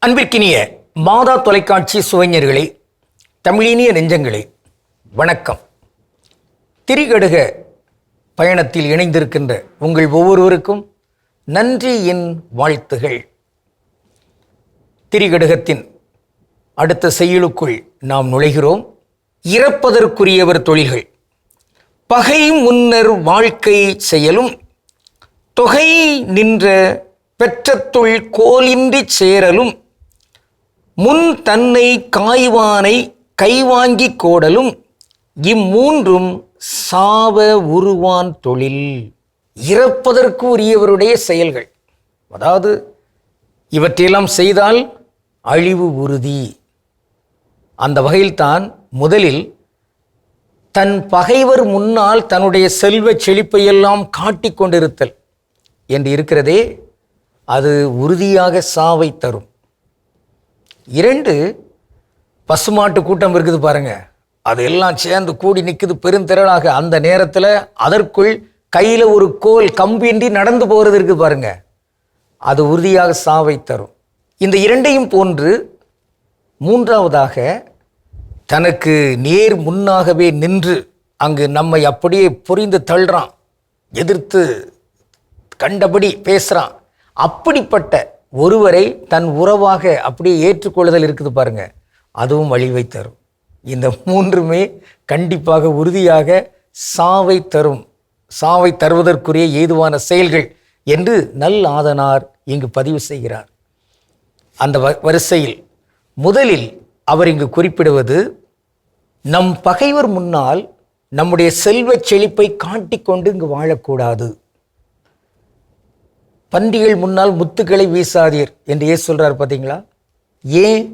அன்பிற்கினிய மாதா தொலைக்காட்சி சுவைஞர்களே, தமிழினிய நெஞ்சங்களே, வணக்கம். திரிகடுக பயணத்தில் இணைந்திருக்கின்ற உங்கள் ஒவ்வொருவருக்கும் நன்றியின் வாழ்த்துகள். திரிகடுகத்தின் அடுத்த செய்யுளுக்குள் நாம் நுழைகிறோம். இறப்பதற்குரியவர் தொழில்கள். பகை முன்னர் வாழ்க்கை செயலும் தொகை நின்ற பெற்றத்துள் கோலின்றி சேரலும் முன் தன்னை காய்வானை கைவாங்கி கோடலும் இம்மூன்றும் சாவ உருவான் தொழில். இறப்பதற்கு உரியவருடைய செயல்கள், அதாவது இவற்றையெல்லாம் செய்தால் அழிவு உறுதி. அந்த வகையில்தான் முதலில் தன் பகைவர் முன்னால் தன்னுடைய செல்வ செழிப்பையெல்லாம் காட்டிக் கொண்டிருத்தல் என்று இருக்கிறதே, அது உறுதியாக சாவை தரும். 2, பசுமாட்டு கூட்டம் இருக்குது பாருங்க, அது எல்லாம் சேர்ந்து கூடி நிற்குது பெருந்திரளாக. அந்த நேரத்தில் அதற்குள் கையில் ஒரு கோல் கம்பின்றி நடந்து போகிறது இருக்குது பாருங்க, அது உறுதியாக சாவை தரும். இந்த 2ஐயும் போன்று மூன்றாவதாக தனக்கு நேர் முன்னாகவே நின்று அங்கு நம்மை அப்படியே புரிந்து தள்ளுறான், எதிர்த்து கண்டபடி பேசுகிறான். அப்படிப்பட்ட ஒருவரை தன் உறவாக அப்படியே ஏற்றுக்கொள்ளுதல் இருக்குது பாருங்க, அதுவும் அழிவை தரும். இந்த மூன்றுமே கண்டிப்பாக உறுதியாக சாவை தரும், சாவை தருவதற்குரிய ஏதுவான செயல்கள் என்று நல் ஆதனார் இங்கு பதிவு செய்கிறார். அந்த வரிசையில் முதலில் அவர் இங்கு குறிப்பிடுவது, நம் பகைவர் முன்னால் நம்முடைய செல்வ செழிப்பை காட்டிக்கொண்டு இங்கு வாழக்கூடாது. பன்றிகள் முன்னால் முத்துக்களை வீசாதீர் என்று ஏன் சொல்றார் பார்த்தீங்களா? ஏன்?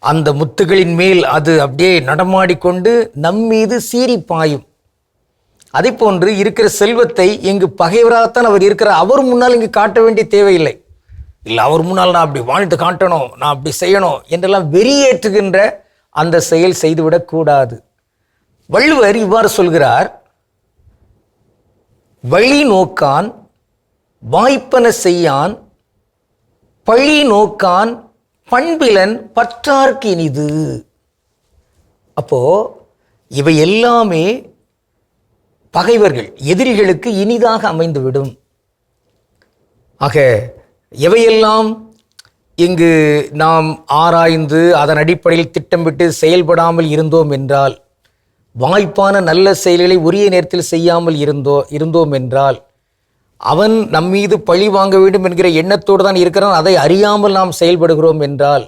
அந்த முத்துகளின் மேல் அது அப்படியே நடமாடிக்கொண்டு நம்மீது சீறி பாயும். அதே போன்று இருக்கிற செல்வத்தை இங்கு பகைவராகத்தான் அவர் இருக்கிறார், அவர் முன்னால் இங்கு காட்ட வேண்டிய தேவையில்லை. இல்லை, அவர் முன்னால் நான் அப்படி வாழ்ந்து காட்டணும், நான் அப்படி செய்யணும் என்றெல்லாம் வெறியேற்றுகின்ற அந்த செயல் செய்துவிடக்கூடாது. வள்ளுவர் இவ்வாறு சொல்கிறார், வழி நோக்கான் வாய்ப்பன செய்யான் பழி நோக்கான் பண்பிலன் பற்றார்க்கு இனிது. அப்போ இவை எல்லாமே பகைவர்கள், எதிரிகளுக்கு இனிதாக அமைந்துவிடும். ஆக எவையெல்லாம் இங்கு நாம் ஆராய்ந்து அதன் அடிப்படையில் திட்டமிட்டு செயல்படாமல் இருந்தோம் என்றால், வாய்ப்பான நல்ல செயல்களை உரிய நேரத்தில் செய்யாமல் இருந்தோம் என்றால், அவன் நம்மீது பழி வாங்க வேண்டும் என்கிற எண்ணத்தோடு தான் இருக்கிறான், அதை அறியாமல் நாம் செயல்படுகிறோம் என்றால்,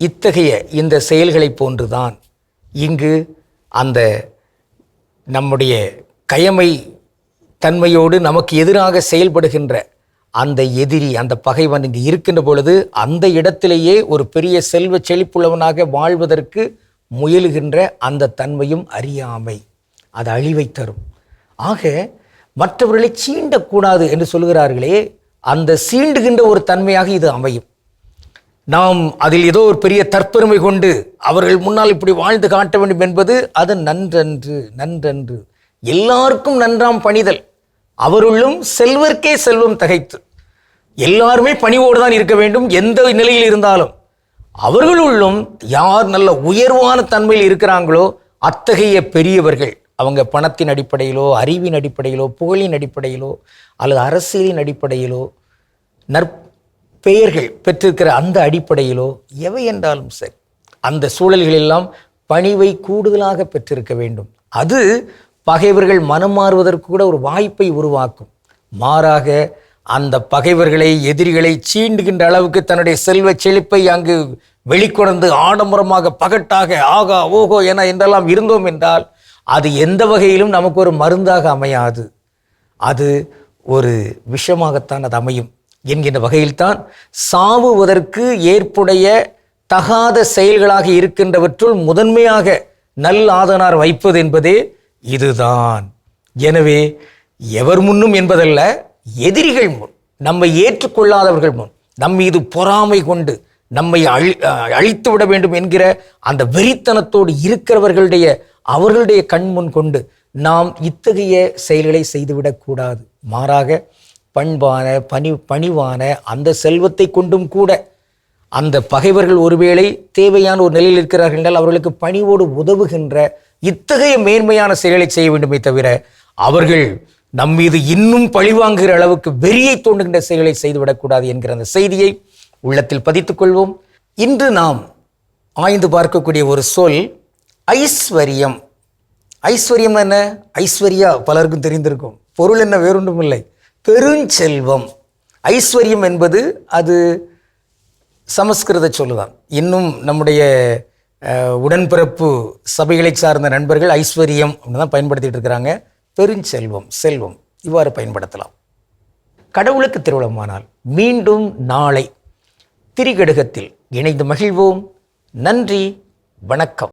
இத்தகைய இந்த செயல்களை போன்றுதான் இங்கு அந்த நம்முடைய கயமை தன்மையோடு நமக்கு எதிராக செயல்படுகின்ற அந்த எதிரி, அந்த பகைவன் இங்கு இருக்கின்ற பொழுது அந்த இடத்திலேயே ஒரு பெரிய செல்வ செழிப்புள்ளவனாக வாழ்வதற்கு முயலுகின்ற அந்த தன்மையும் அறியாமை, அது அழிவை தரும். ஆக மற்றவர்களை சீண்டக்கூடாது என்று சொல்கிறார்களே, அந்த சீண்டுகின்ற ஒரு தன்மையாக இது அமையும். நாம் அதில் ஏதோ ஒரு பெரிய தற்பெருமை கொண்டு அவர்கள் முன்னால் இப்படி வாழ்ந்து காட்ட வேண்டும் என்பது அது நன்றன்று. எல்லாருக்கும் நன்றாம் பணிதல், அவருள்ளும் செல்வர்க்கே செல்வம் தகைத்து. எல்லாருமே பணிவோடு தான் இருக்க வேண்டும், எந்த நிலையில் இருந்தாலும். அவர்களுள்ளும் யார் நல்ல உயர்வான தன்மையில் இருக்கிறாங்களோ அத்தகைய பெரியவர்கள், அவங்க பணத்தின் அடிப்படையிலோ, அறிவின் அடிப்படையிலோ, புகழின் அடிப்படையிலோ, அல்லது அரசியலின் அடிப்படையிலோ, நற்பெயர்கள் பெற்றிருக்கிற அந்த அடிப்படையிலோ, எவை என்றாலும் சரி, அந்த சூழல்களெல்லாம் பணிவை கூடுதலாக பெற்றிருக்க வேண்டும். அது பகைவர்கள் மனம் மாறுவதற்கு கூட ஒரு வாய்ப்பை உருவாக்கும். மாறாக அந்த பகைவர்களை, எதிரிகளை சீண்டுகின்ற அளவுக்கு தன்னுடைய செல்வ செழிப்பை அங்கு வெளிக்கொணர்ந்து ஆடம்பரமாக பகட்டாக ஆகா ஓகோ என்றெல்லாம் இருந்தோம் என்றால், அது எந்த வகையிலும் நமக்கு ஒரு மருந்தாக அமையாது, அது ஒரு விஷமாகத்தான் அது அமையும் என்கின்ற வகையில்தான் சாவுவதற்கு ஏற்புடைய தகாத செயல்களாக இருக்கின்றவற்றுள் முதன்மையாக நல் ஆதனார் வைப்பது என்பதே இதுதான். எனவே எவர் முன்னும் என்பதல்ல, எதிரிகள் முன், நம்மை ஏற்றுக்கொள்ளாதவர்கள் முன், நம்மீது பொறாமை கொண்டு நம்மை அழித்து விட வேண்டும் என்கிற அந்த வெறித்தனத்தோடு இருக்கிறவர்களுடைய கண்முன் கொண்டு நாம் இத்தகைய செயல்களை செய்துவிடக்கூடாது. மாறாக பண்பான பணிவான அந்த செல்வத்தை கொண்டும் கூட அந்த பகைவர்கள் ஒருவேளை தேவையான ஒரு நிலையில் இருக்கிறார்கள் என்றால் அவர்களுக்கு பணிவோடு உதவுகின்ற இத்தகைய மேன்மையான செயலை செய்ய வேண்டுமே தவிர அவர்கள் நம் மீது இன்னும் பழிவாங்குகிற அளவுக்கு வெறியை தோன்றுகின்ற செயலை செய்துவிடக்கூடாது என்கிற அந்த செய்தியை உள்ளத்தில் பதித்துக் கொள்வோம். இன்று நாம் ஆய்ந்து பார்க்கக்கூடிய ஒரு சொல் ஐஸ்வர்யம். ஐஸ்வர்யம் என்ன? ஐஸ்வர்யா பலருக்கும் தெரிந்திருக்கும். பொருள் என்ன? வேறொன்றும் இல்லை, பெருஞ்செல்வம். ஐஸ்வர்யம் என்பது அது சமஸ்கிருத சொல்லுதான். இன்னும் நம்முடைய உடன்பிறப்பு சபைகளை சார்ந்த நண்பர்கள் ஐஸ்வர்யம் அப்படின்னு தான் பயன்படுத்திட்டு இருக்கிறாங்க. பெருஞ்செல்வம், செல்வம் இவ்வாறு பயன்படுத்தலாம். கடவுளுக்கு திருவிழமானால் மீண்டும் நாளை திரிகடுகத்தில் இணைந்து மகிழ்வோம். நன்றி, வணக்கம்.